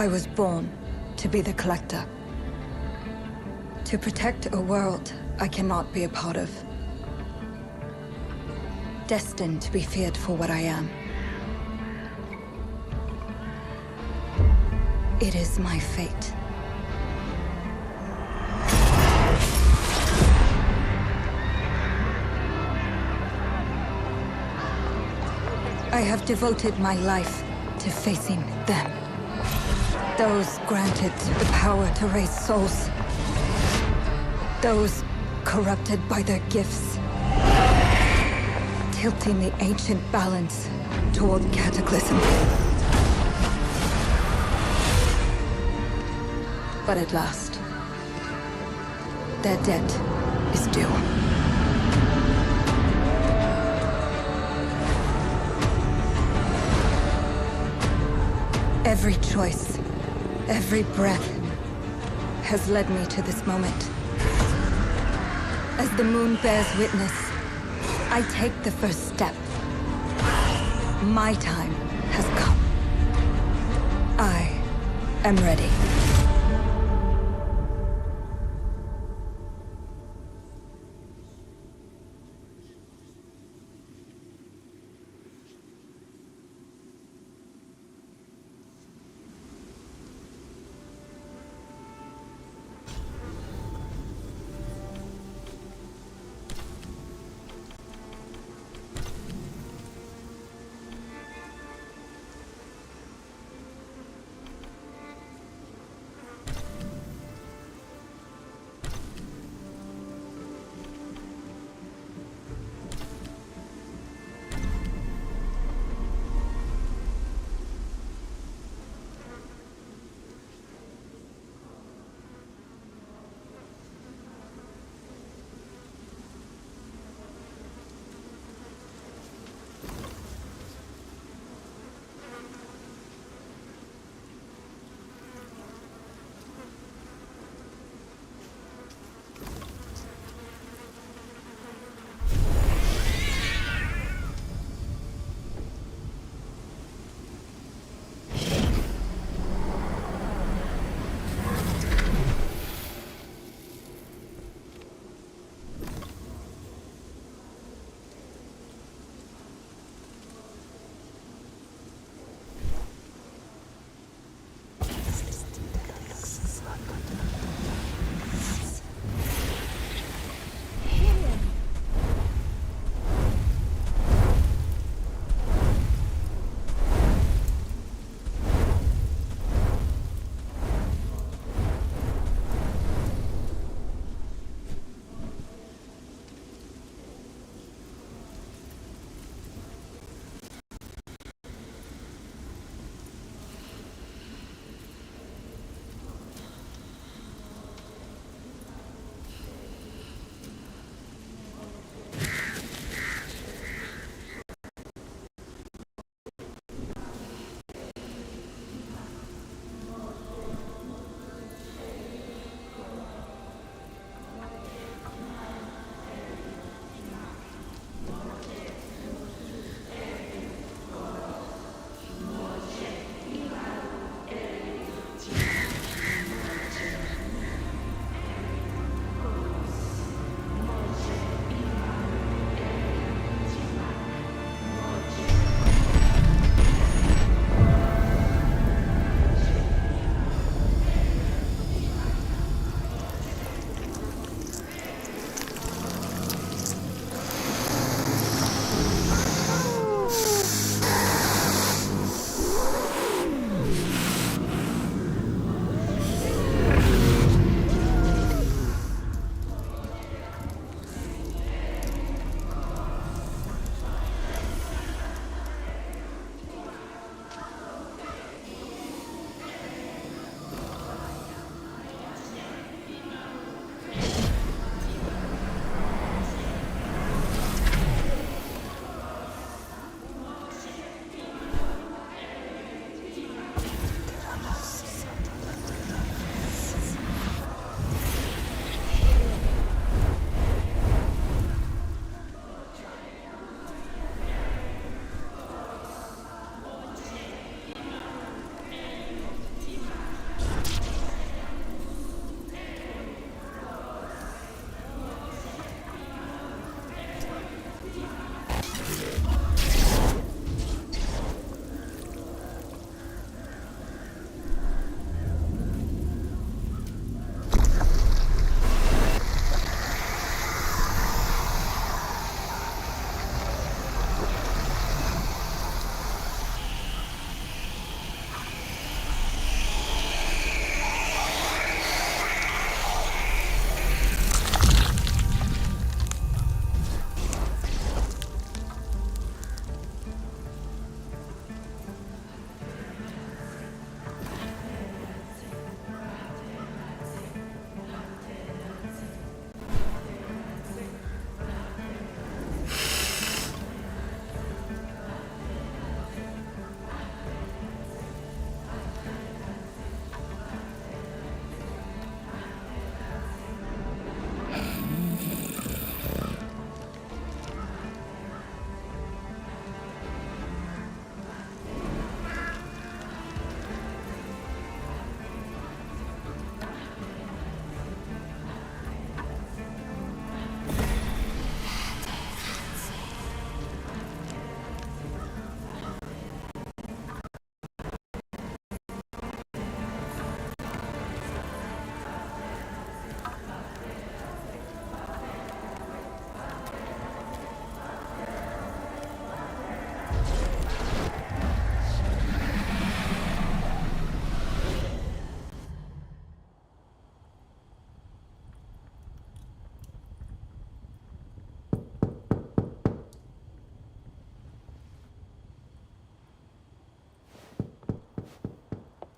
I was born to be the collector. To protect a world I cannot be a part of. Destined to be feared for what I am. It is my fate. I have devoted my life to facing them. Those granted the power to raise souls. Those corrupted by their gifts. Tilting the ancient balance toward cataclysm. But at last, their debt is due. Every choice, every breath has led me to this moment. As the moon bears witness, I take the first step. My time has come. I am ready.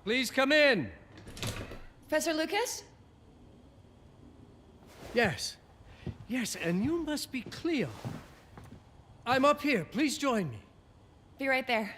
Please come in. Professor Lucas? Yes. Yes, and you must be Cleo. I'm up here. Please join me. Be right there.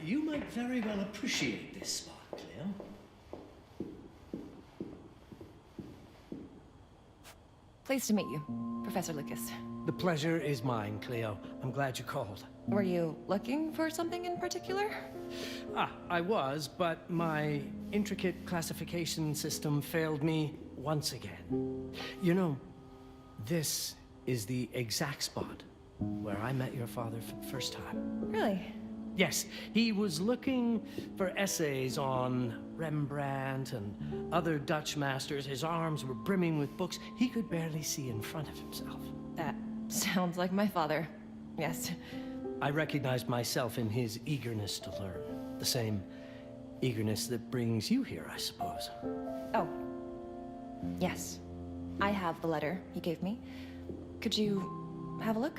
You might very well appreciate this spot, Cleo. Pleased to meet you, Professor Lucas. The pleasure is mine, Cleo. I'm glad you called. Were you looking for something in particular? I was, but my intricate classification system failed me once again. You know, this is the exact spot where I met your father for the first time. Really? Yes, he was looking for essays on Rembrandt and other Dutch masters. His arms were brimming with books. He could barely see in front of himself. That sounds like my father. Yes. I recognized myself in his eagerness to learn. The same eagerness that brings you here, I suppose. Oh. Yes. I have the letter he gave me. Could you have a look?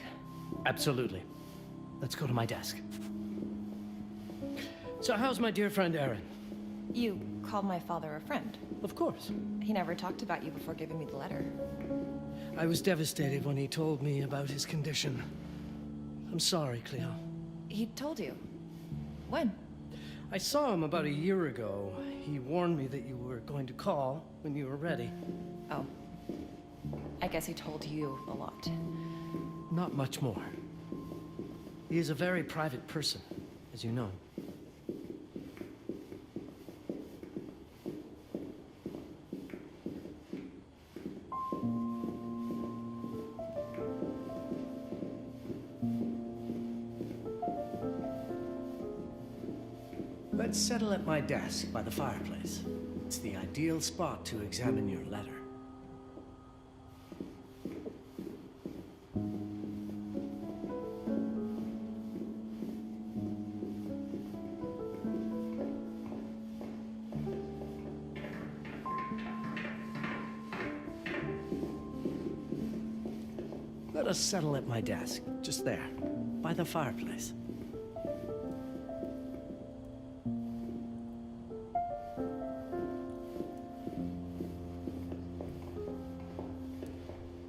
Absolutely. Let's go to my desk. So how's my dear friend Aaron? You called my father a friend. Of course. He never talked about you before giving me the letter. I was devastated when he told me about his condition. I'm sorry, Cleo. He told you? When? I saw him about a year ago. He warned me that you were going to call when you were ready. Oh. I guess he told you a lot. Not much more. He is a very private person, as you know. Let's settle at my desk by the fireplace. It's the ideal spot to examine your letter. Let us settle at my desk, just there, by the fireplace.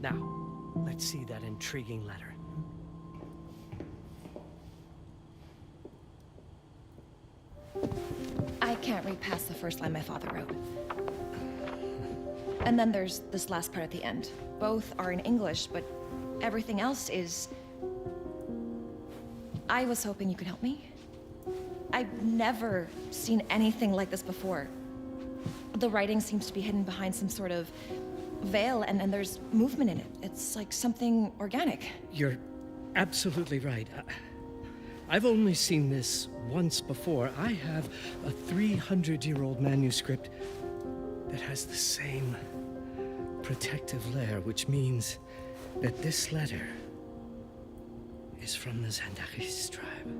Now, let's see that intriguing letter. I can't read past the first line my father wrote. And then there's this last part at the end. Both are in English, but everything else is... I was hoping you could help me. I've never seen anything like this before. The writing seems to be hidden behind some sort of veil, and there's movement in it. It's like something organic. You're absolutely right. I've only seen this once before. I have a 300-year-old manuscript that has the same protective layer, which means that this letter is from the Zandaris tribe.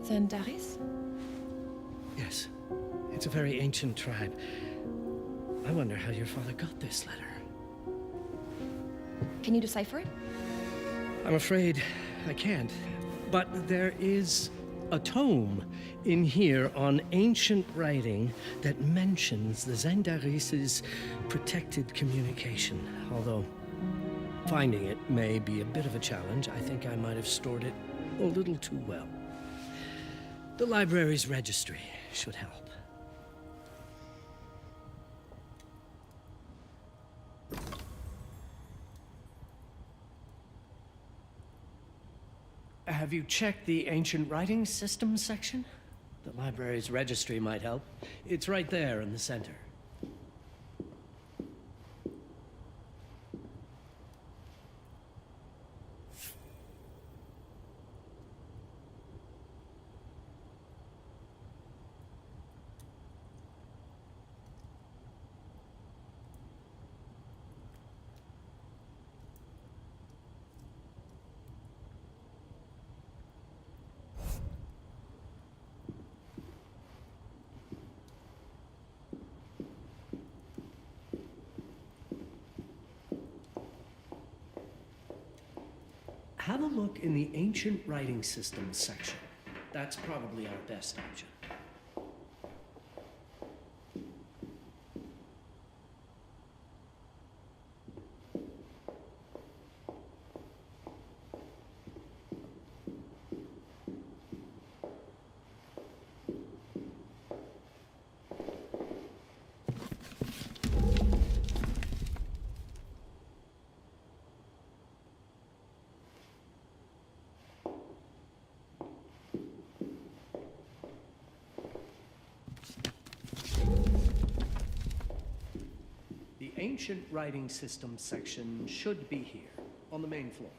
Zandaris? Yes, it's a very ancient tribe. I wonder how your father got this letter. Can you decipher it? I'm afraid I can't. But there is a tome in here on ancient writing that mentions the Zandaris' protected communication. Although finding it may be a bit of a challenge, I think I might have stored it a little too well. The library's registry should help. Have you checked the ancient writing system section? The library's registry might help. It's right there in the center. Have a look in the ancient writing systems section. That's probably our best option. The ancient writing systems section should be here, on the main floor.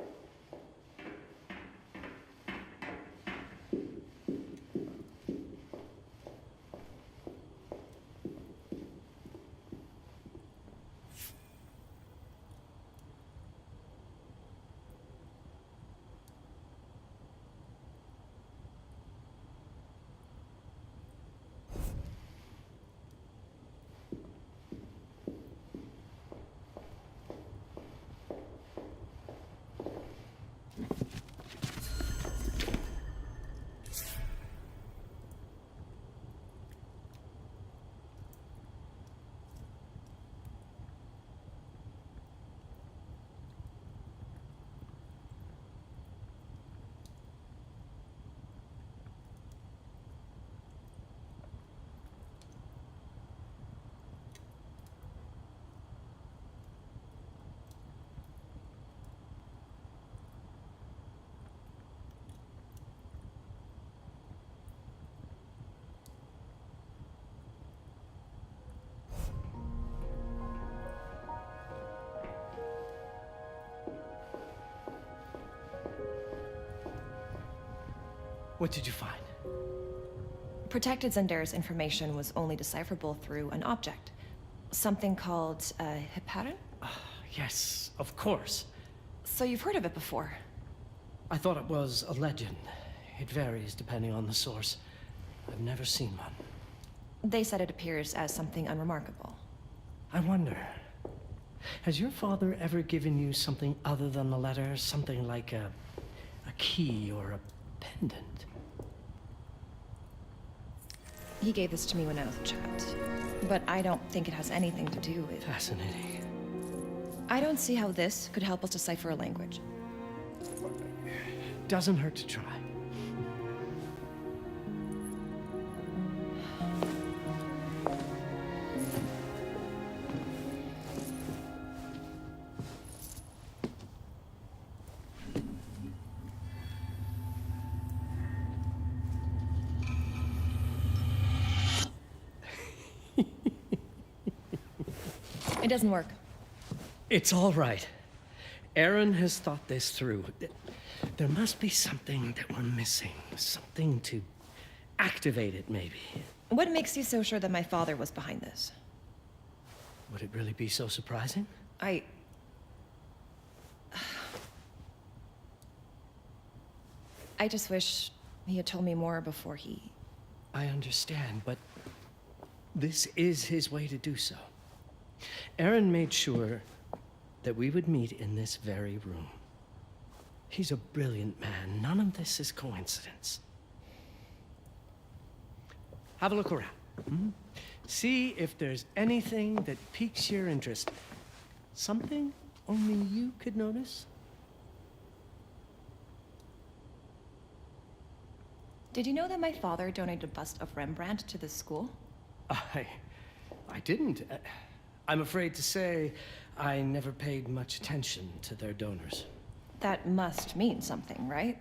What did you find? Protected Zendara's information was only decipherable through an object. Something called a heparin? Yes, of course. So you've heard of it before? I thought it was a legend. It varies depending on the source. I've never seen one. They said it appears as something unremarkable. I wonder, has your father ever given you something other than the letter? Something like a key or a pendant? He gave this to me when I was a child. But I don't think it has anything to do with... Fascinating. I don't see how this could help us decipher a language. Doesn't hurt to try. It doesn't work. It's all right. Aaron has thought this through. There must be something that we're missing. Something to activate it, maybe. What makes you so sure that my father was behind this? Would it really be so surprising? I just wish he had told me more before he... I understand, but this is his way to do so. Aaron made sure that we would meet in this very room. He's a brilliant man. None of this is coincidence. Have a look around. See if there's anything that piques your interest. Something only you could notice. Did you know that my father donated a bust of Rembrandt to this school? I didn't. I'm afraid to say I never paid much attention to their donors. That must mean something, right?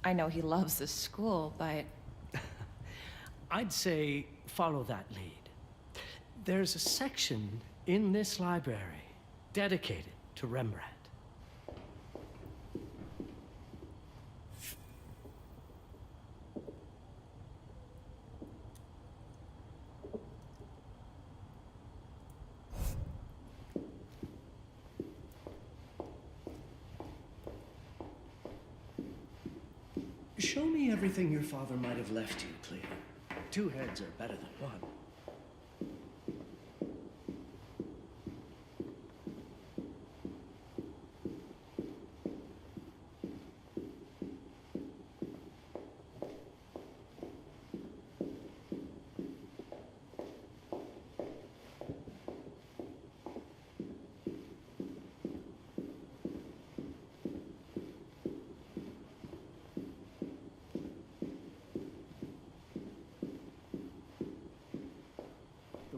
I know he loves this school, but... I'd say follow that lead. There's a section in this library dedicated to Rembrandt. Show me everything your father might have left you, Cleo. 2 heads are better than 1.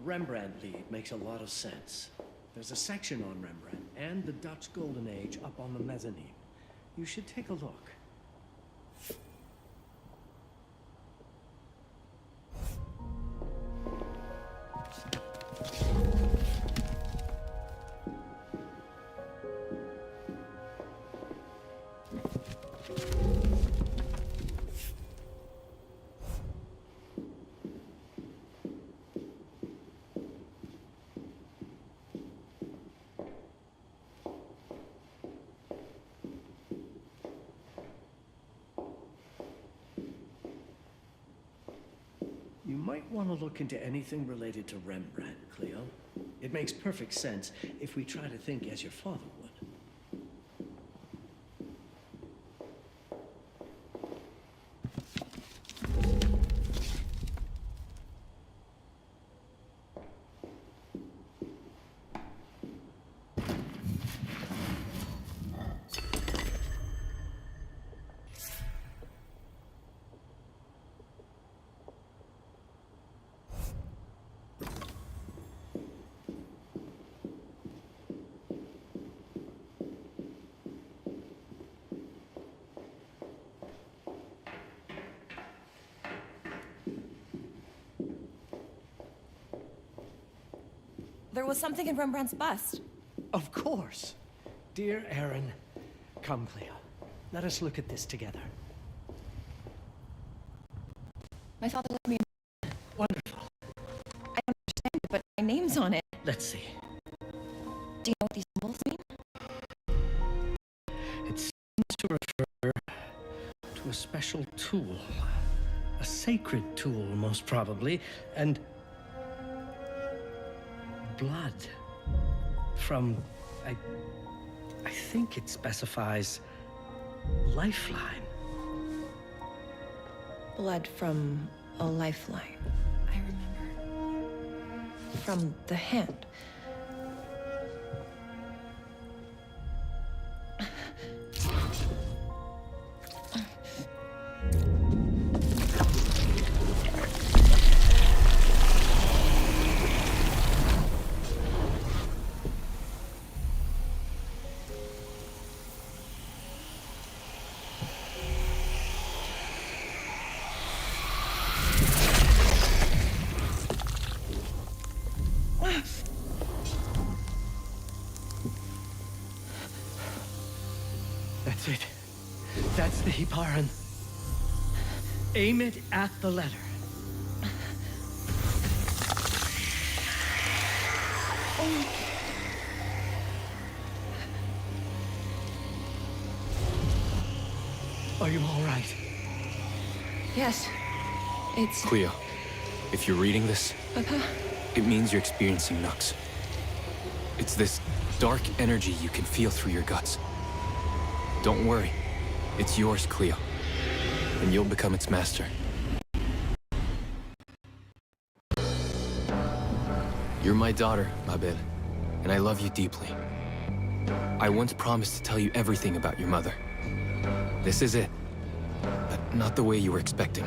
Rembrandt lead makes a lot of sense. There's a section on Rembrandt and the Dutch Golden Age up on the mezzanine. You should take a look. You might want to look into anything related to Rembrandt, Cleo. It makes perfect sense if we try to think as your father would. There was something in Rembrandt's bust. Of course. Dear Aaron, come, Cleo. Let us look at this together. My father left me. Wonderful. I don't understand it, but my name's on it. Let's see. Do you know what these symbols mean? It seems to refer to a special tool. A sacred tool, most probably, and blood from, I think it specifies lifeline. Blood from a lifeline. I remember. From the hand. That's it. That's the Hiparan. Aim it at the letter. Are you all right? Yes. It's... Cleo, if you're reading this, Papa? it means you're experiencing Nux. It's this dark energy you can feel through your guts. Don't worry. It's yours, Cleo. And you'll become its master. You're my daughter, ma belle, and I love you deeply. I once promised to tell you everything about your mother. This is it, but not the way you were expecting.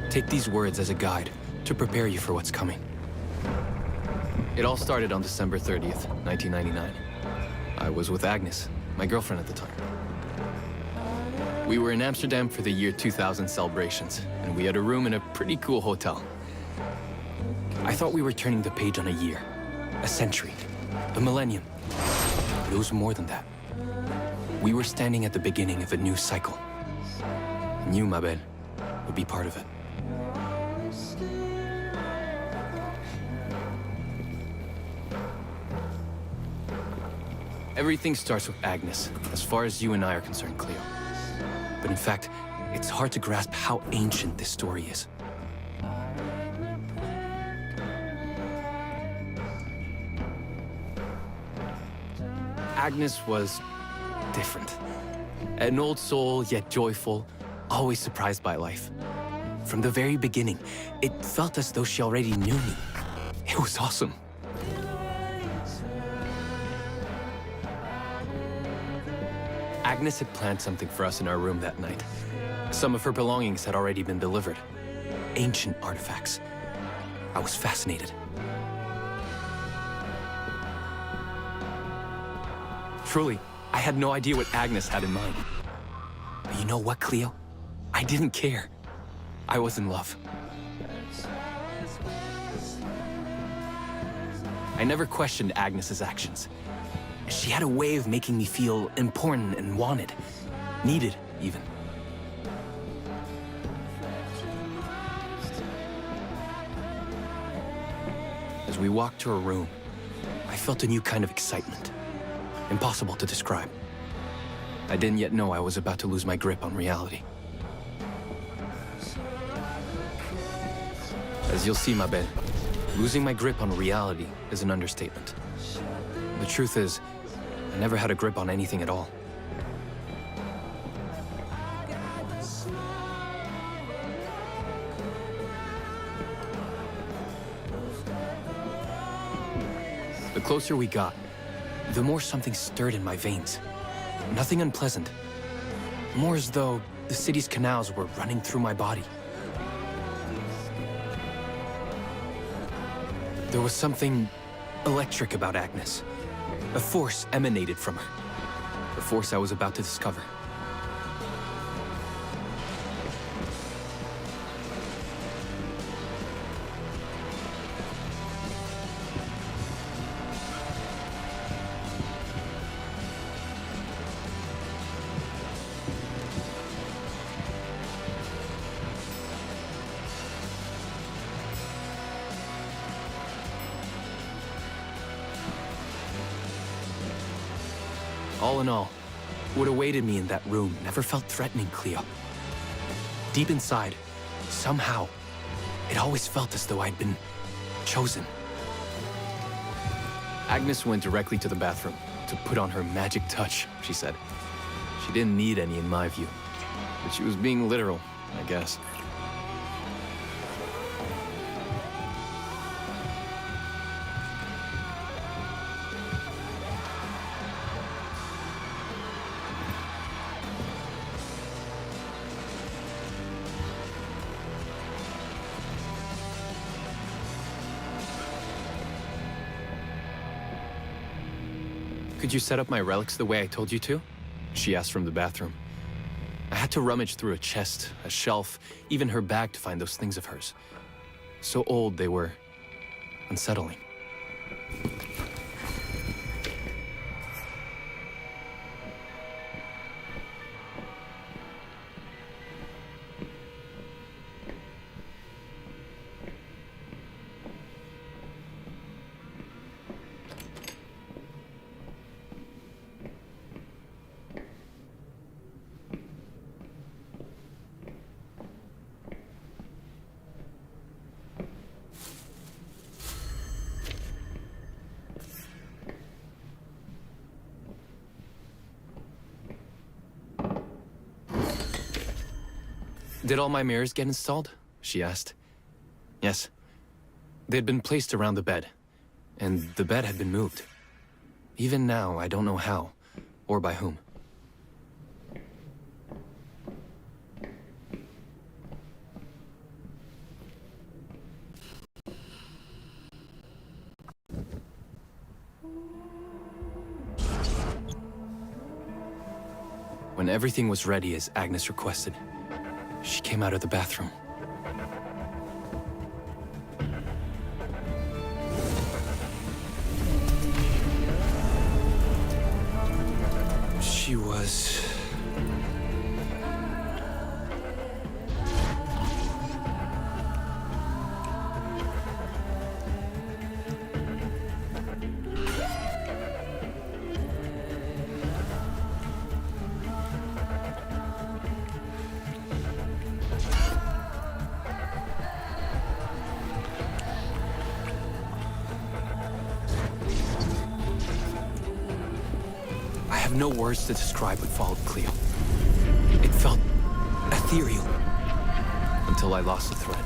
Take these words as a guide to prepare you for what's coming. It all started on December 30th, 1999. I was with Agnes, my girlfriend at the time. We were in Amsterdam for the year 2000 celebrations, and we had a room in a pretty cool hotel. I thought we were turning the page on a year, a century, a millennium. But it was more than that. We were standing at the beginning of a new cycle. And you, ma belle, would be part of it. Everything starts with Agnes, as far as you and I are concerned, Cleo. But in fact, it's hard to grasp how ancient this story is. Agnes was different. An old soul, yet joyful, always surprised by life. From the very beginning, it felt as though she already knew me. It was awesome. Agnes had planned something for us in our room that night. Some of her belongings had already been delivered. Ancient artifacts. I was fascinated. Truly, I had no idea what Agnes had in mind. But you know what, Cleo? I didn't care. I was in love. I never questioned Agnes's actions. She had a way of making me feel important and wanted. Needed, even. As we walked to her room, I felt a new kind of excitement. Impossible to describe. I didn't yet know I was about to lose my grip on reality. As you'll see, ma belle, losing my grip on reality is an understatement. The truth is, I never had a grip on anything at all. The closer we got, the more something stirred in my veins. Nothing unpleasant. More as though the city's canals were running through my body. There was something electric about Agnes. A force emanated from her. The force I was about to discover. All in all, what awaited me in that room never felt threatening, Cleo. Deep inside, somehow, it always felt as though I'd been chosen. Agnes went directly to the bathroom to put on her magic touch, she said. She didn't need any in my view, but she was being literal, I guess. Could you set up my relics the way I told you to? She asked from the bathroom. I had to rummage through a chest, a shelf, even her bag to find those things of hers. So old they were unsettling. Did all my mirrors get installed? She asked. Yes. They'd been placed around the bed, and the bed had been moved. Even now, I don't know how, or by whom. When everything was ready as Agnes requested, she came out of the bathroom. She was... I have no words to describe what followed, Cleo. It felt ethereal until I lost the thread.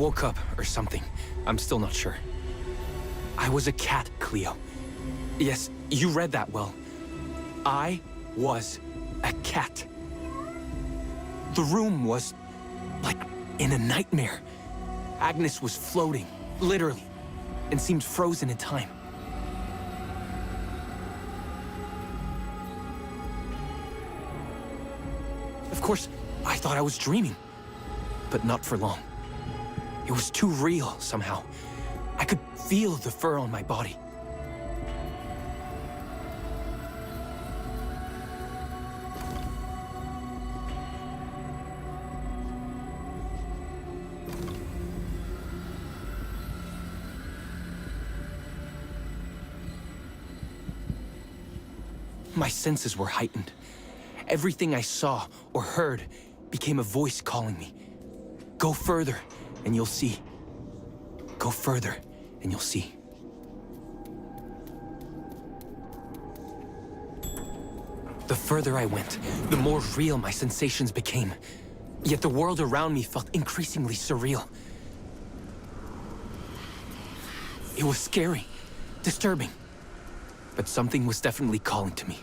woke up or something. I'm still not sure. I was a cat, Cleo. Yes, you read that well. I was a cat. The room was like in a nightmare. Agnes was floating, literally, and seemed frozen in time. Of course, I thought I was dreaming, but not for long. It was too real, somehow. I could feel the fur on my body. My senses were heightened. Everything I saw or heard became a voice calling me. Go further, and you'll see. Go further, and you'll see. The further I went, the more real my sensations became. Yet the world around me felt increasingly surreal. It was scary, disturbing. But something was definitely calling to me,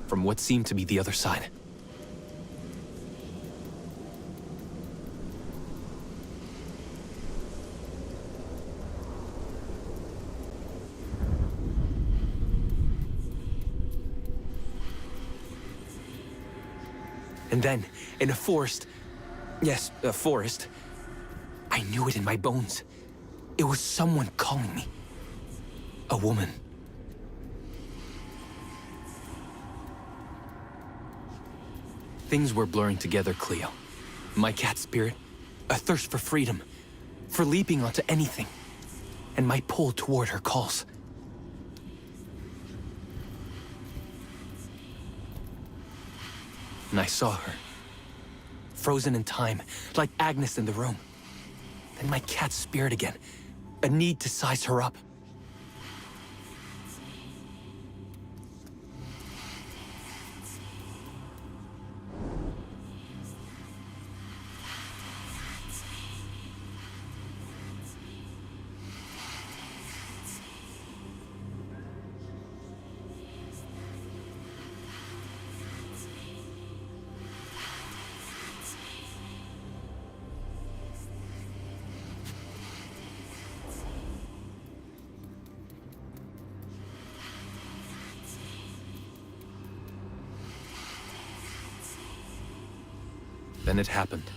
from what seemed to be the other side. And then, in a forest, yes, a forest, I knew it in my bones. It was someone calling me. A woman. Things were blurring together, Cleo. My cat spirit, a thirst for freedom, for leaping onto anything, and my pull toward her calls. And I saw her, frozen in time, like Agnes in the room. Then my cat spirit again, a need to size her up. Then it happened.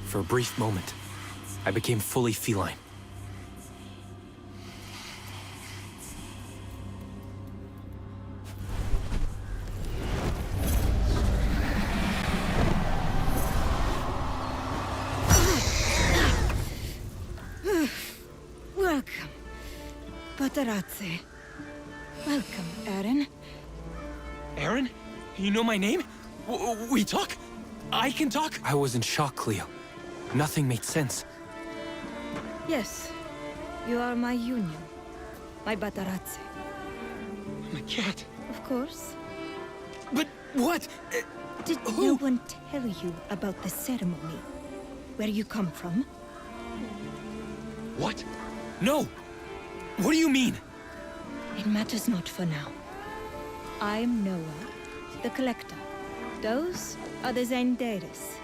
For a brief moment, I became fully feline. Welcome, Patarazzi. Welcome, Aaron. Aaron? You know my name? We talk? I can talk? I was in shock, Cleo. Nothing made sense. Yes, you are my union. My Patarazzi. My cat. Of course. But what? Did no one tell you about the ceremony? Where you come from? What? No! What do you mean? It matters not for now. I'm Noah, the Collector. Those are the Zendaris.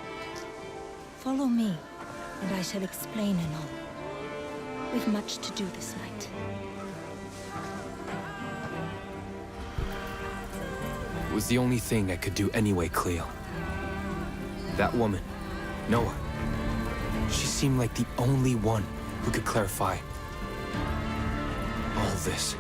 Follow me, and I shall explain and all. We've much to do this night. It was the only thing I could do anyway, Cleo. That woman, Noah, she seemed like the only one who could clarify all this.